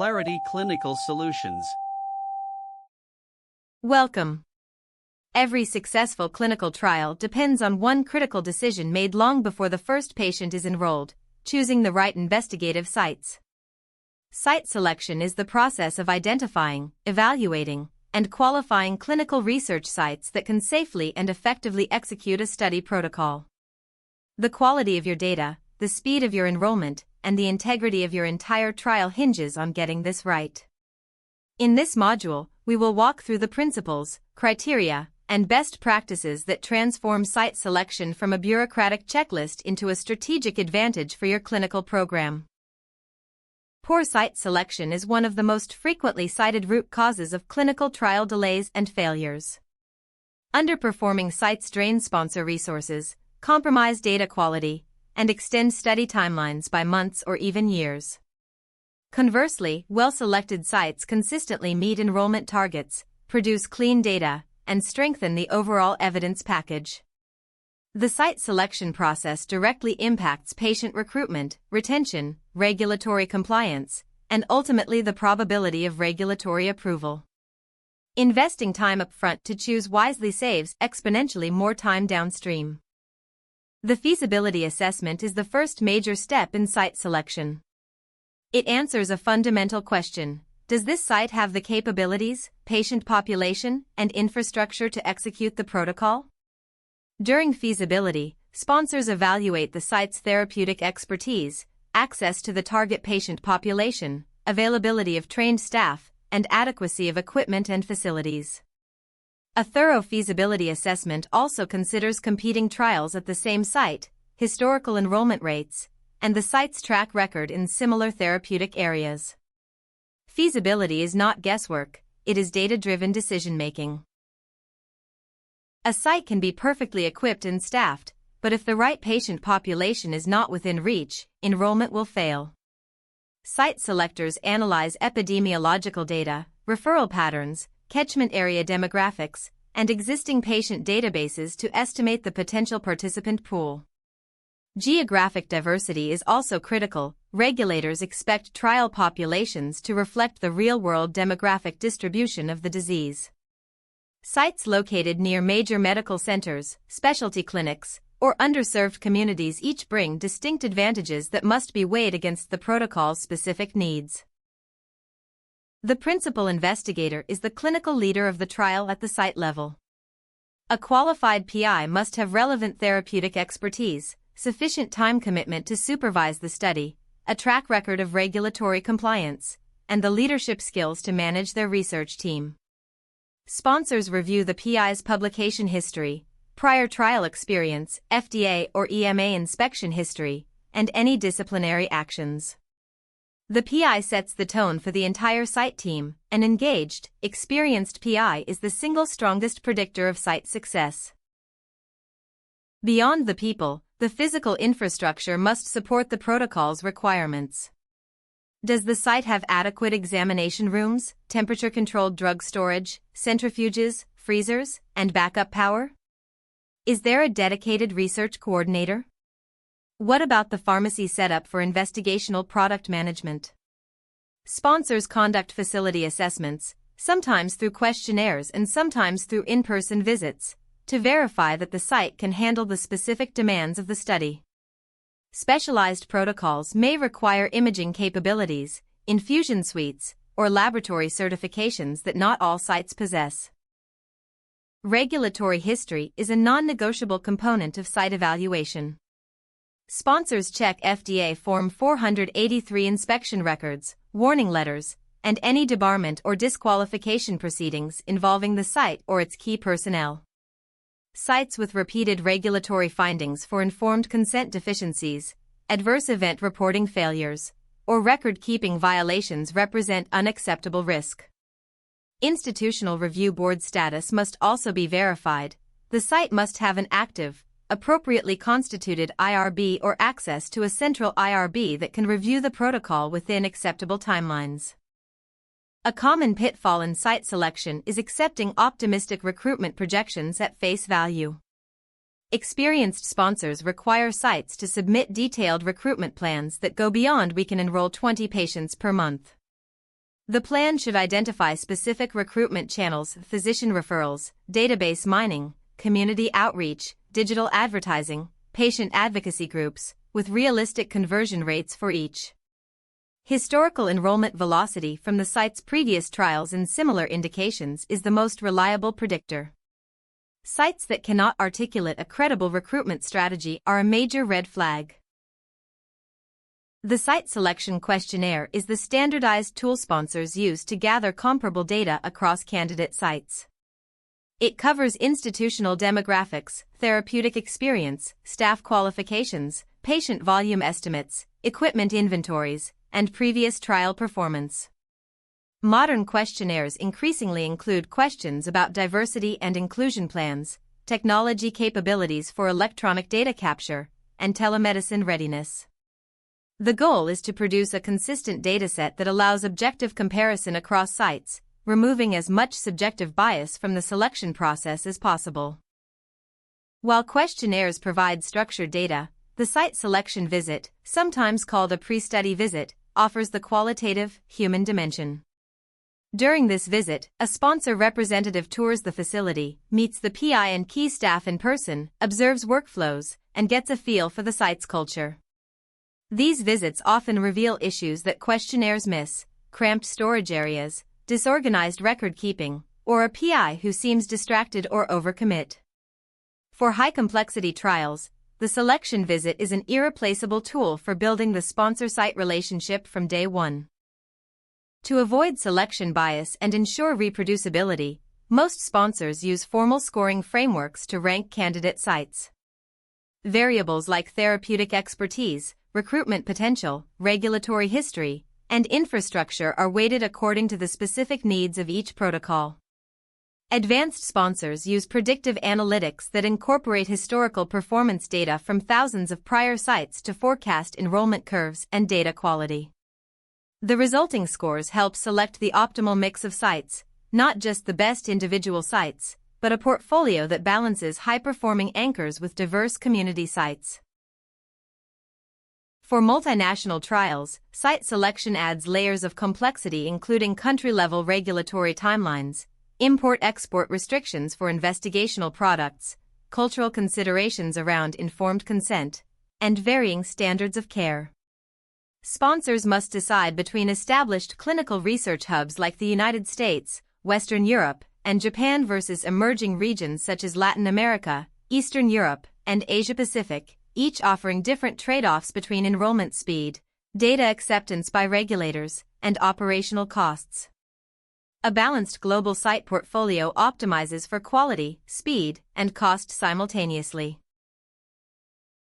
Clarity Clinical Solutions. Welcome. Every successful clinical trial depends on one critical decision made long before the first patient is enrolled: choosing the right investigative sites. Site selection is the process of identifying, evaluating, and qualifying clinical research sites that can safely and effectively execute a study protocol. The quality of your data, the speed of your enrollment, and the integrity of your entire trial hinges on getting this right. In this module, we will walk through the principles, criteria, and best practices that transform site selection from a bureaucratic checklist into a strategic advantage for your clinical program. Poor site selection is one of the most frequently cited root causes of clinical trial delays and failures. Underperforming sites drain sponsor resources, compromise data quality, and extend study timelines by months or even years. Conversely, well-selected sites consistently meet enrollment targets, produce clean data, and strengthen the overall evidence package. The site selection process directly impacts patient recruitment, retention, regulatory compliance, and ultimately the probability of regulatory approval. Investing time upfront to choose wisely saves exponentially more time downstream. The feasibility assessment is the first major step in site selection. It answers a fundamental question: does this site have the capabilities, patient population, and infrastructure to execute the protocol? During feasibility, sponsors evaluate the site's therapeutic expertise, access to the target patient population, availability of trained staff, and adequacy of equipment and facilities. A thorough feasibility assessment also considers competing trials at the same site, historical enrollment rates, and the site's track record in similar therapeutic areas. Feasibility is not guesswork, it is data-driven decision-making. A site can be perfectly equipped and staffed, but if the right patient population is not within reach, enrollment will fail. Site selectors analyze epidemiological data, referral patterns, catchment area demographics, and existing patient databases to estimate the potential participant pool. Geographic diversity is also critical. Regulators expect trial populations to reflect the real-world demographic distribution of the disease. Sites located near major medical centers, specialty clinics, or underserved communities each bring distinct advantages that must be weighed against the protocol's specific needs. The principal investigator is the clinical leader of the trial at the site level. A qualified PI must have relevant therapeutic expertise, sufficient time commitment to supervise the study, a track record of regulatory compliance, and the leadership skills to manage their research team. Sponsors review the PI's publication history, prior trial experience, FDA or EMA inspection history, and any disciplinary actions. The PI sets the tone for the entire site team. An engaged, experienced PI is the single strongest predictor of site success. Beyond the people, the physical infrastructure must support the protocol's requirements. Does the site have adequate examination rooms, temperature-controlled drug storage, centrifuges, freezers, and backup power? Is there a dedicated research coordinator? What about the pharmacy setup for investigational product management? Sponsors conduct facility assessments, sometimes through questionnaires and sometimes through in-person visits, to verify that the site can handle the specific demands of the study. Specialized protocols may require imaging capabilities, infusion suites, or laboratory certifications that not all sites possess. Regulatory history is a non-negotiable component of site evaluation. Sponsors check FDA Form 483 inspection records, warning letters, and any debarment or disqualification proceedings involving the site or its key personnel. Sites with repeated regulatory findings for informed consent deficiencies, adverse event reporting failures, or record-keeping violations represent unacceptable risk. Institutional Review Board status must also be verified. The site must have an active, appropriately constituted IRB or access to a central IRB that can review the protocol within acceptable timelines. A common pitfall in site selection is accepting optimistic recruitment projections at face value. Experienced sponsors require sites to submit detailed recruitment plans that go beyond "we can enroll 20 patients per month." The plan should identify specific recruitment channels, physician referrals, database mining, community outreach, digital advertising, patient advocacy groups, with realistic conversion rates for each. Historical enrollment velocity from the site's previous trials and similar indications is the most reliable predictor. Sites that cannot articulate a credible recruitment strategy are a major red flag. The Site Selection Questionnaire is the standardized tool sponsors use to gather comparable data across candidate sites. It covers institutional demographics, therapeutic experience, staff qualifications, patient volume estimates, equipment inventories, and previous trial performance. Modern questionnaires increasingly include questions about diversity and inclusion plans, technology capabilities for electronic data capture, and telemedicine readiness. The goal is to produce a consistent dataset that allows objective comparison across sites, removing as much subjective bias from the selection process as possible. While questionnaires provide structured data, the site selection visit, sometimes called a pre-study visit, offers the qualitative, human dimension. During this visit, a sponsor representative tours the facility, meets the PI and key staff in person, observes workflows, and gets a feel for the site's culture. These visits often reveal issues that questionnaires miss: cramped storage areas, disorganized record-keeping, or a PI who seems distracted or overcommit. For high-complexity trials, the selection visit is an irreplaceable tool for building the sponsor-site relationship from day one. To avoid selection bias and ensure reproducibility, most sponsors use formal scoring frameworks to rank candidate sites. Variables like therapeutic expertise, recruitment potential, regulatory history, and infrastructure are weighted according to the specific needs of each protocol. Advanced sponsors use predictive analytics that incorporate historical performance data from thousands of prior sites to forecast enrollment curves and data quality. The resulting scores help select the optimal mix of sites, not just the best individual sites, but a portfolio that balances high-performing anchors with diverse community sites. For multinational trials, site selection adds layers of complexity including country-level regulatory timelines, import-export restrictions for investigational products, cultural considerations around informed consent, and varying standards of care. Sponsors must decide between established clinical research hubs like the United States, Western Europe, and Japan versus emerging regions such as Latin America, Eastern Europe, and Asia-Pacific, each offering different trade-offs between enrollment speed, data acceptance by regulators, and operational costs. A balanced global site portfolio optimizes for quality, speed, and cost simultaneously.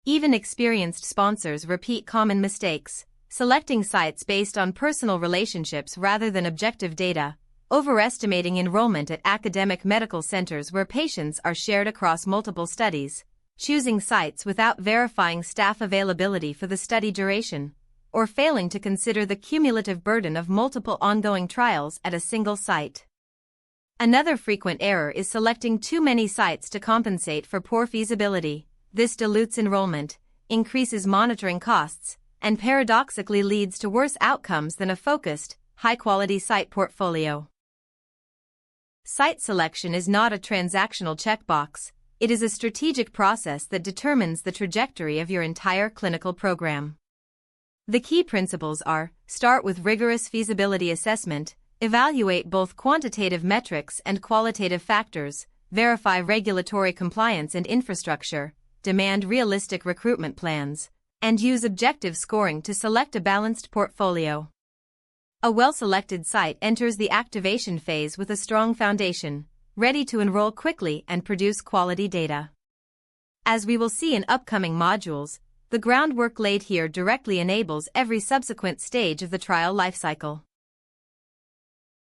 Even experienced sponsors repeat common mistakes, selecting sites based on personal relationships rather than objective data, overestimating enrollment at academic medical centers where patients are shared across multiple studies, choosing sites without verifying staff availability for the study duration, or failing to consider the cumulative burden of multiple ongoing trials at a single site. Another frequent error is selecting too many sites to compensate for poor feasibility. This dilutes enrollment, increases monitoring costs, and paradoxically leads to worse outcomes than a focused, high-quality site portfolio. Site selection is not a transactional checkbox, it is a strategic process that determines the trajectory of your entire clinical program. The key principles are: start with rigorous feasibility assessment, evaluate both quantitative metrics and qualitative factors, verify regulatory compliance and infrastructure, demand realistic recruitment plans, and use objective scoring to select a balanced portfolio. A well-selected site enters the activation phase with a strong foundation, ready to enroll quickly and produce quality data. As we will see in upcoming modules, the groundwork laid here directly enables every subsequent stage of the trial lifecycle.